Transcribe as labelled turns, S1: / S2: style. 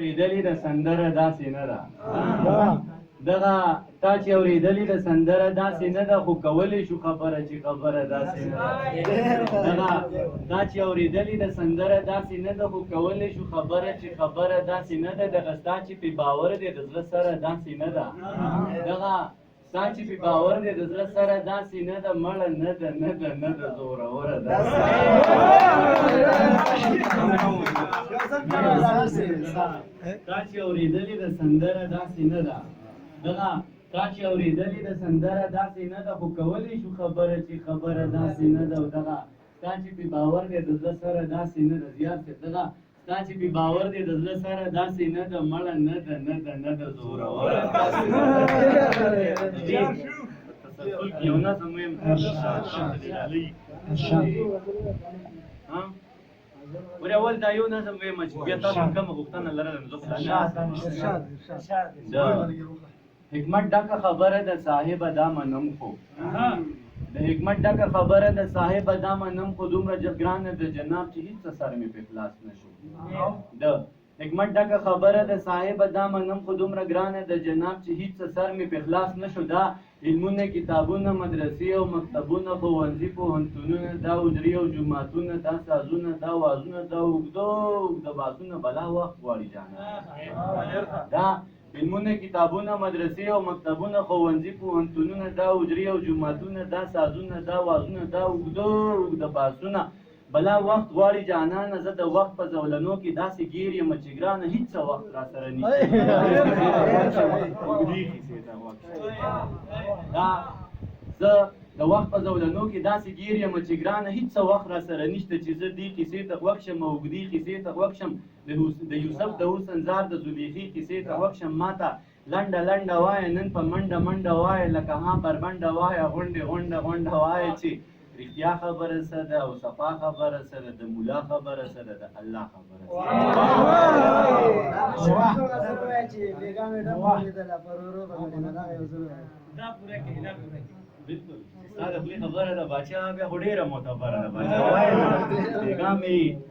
S1: اورېدلې د سندره داسې نه ده دغه تا چې اورېدلې د سندره داسې نه ده خو کولی شو خبره چې خبره داسې نه ده دغه تا چې اورېدلې د سندره داسې نه ده خو کولی شو خبره چې خبره داسې نه ده دغه ستا چې پې باور دی د زړه سره داسې نه ده دغه ستا چې پې باور دی د زړه سره داسې نه ده مړه نه ده نه ده نه ده زوروره ده تا چې اورېدلې د سندره داسې نه ده دغه تا چې اورېدلې د سندره داسې نه ده خو کولی شو خبره چې خبره داسې نه ده او دغه ستا چې پې باور دی د زړه سره داسې نه ده زیات دی دغه ستا چې پې باور دی د زړه سره داسې نه ده مړه نه ده نه ده نه ده زوروره تسلسل کې یو نظم ویم ورې اول دا یو نظم ویم چې بیا تاسو کومه غوښتنه لرله نو زه حکمت ډکه خبره د صاحبه دا منم خو د حکمت ډکه خبره د صاحبه دا منم خو دومره ګرانه د جناب چې هېڅ سر مې پې خلاص نه شو د حکمت ډکه خبره د صاحبه دا منم خو دومره ګرانه د جناب چې هېڅ سر مې پې خلاص نه شو دا علمونه کتابونه مدرسې او مکتبونه ښوونځي پوهنتونونه دا حجرې او جوماتونه دا سازونه دا وازونه دا اوږده اوږده باسونه بلا وخت غواړي جانه دا علمونه کتابونه مدرسې او مکتبونه ښوونځي پوهنتونونه دا حجرې او جوماتونه دا سازونه دا وازونه دا اوږده اوږده باسونه بلا وخت غواړي جانانه زه د وخت په زولنو کې داسې ګیر یم چې ګرانه هېڅ وخت را سره نشته دا زه د وخت په زولنو کې داسې ګیر یم چې ګرانه هېڅ وخت را سره نشته چې زه دې کیسې ته غوږ شم او اوږدې کیسې ته غوږ شم د یوسف د حسن زار د زلیخې کیسې ته غوږ شم ماته لنډه لنډه وایه نن په منډه منډه وایه لکه ها بربنډه وایه غونډې غونډه غونډه وایه چې رښتیا خبره څه ده او صفا خبره څه ده د ملا خبره څه ده د الله خبره بالکل ستا د خولې خبره ده باچا بیا خو ډېره معتبره ده باچا وایي پیغام یې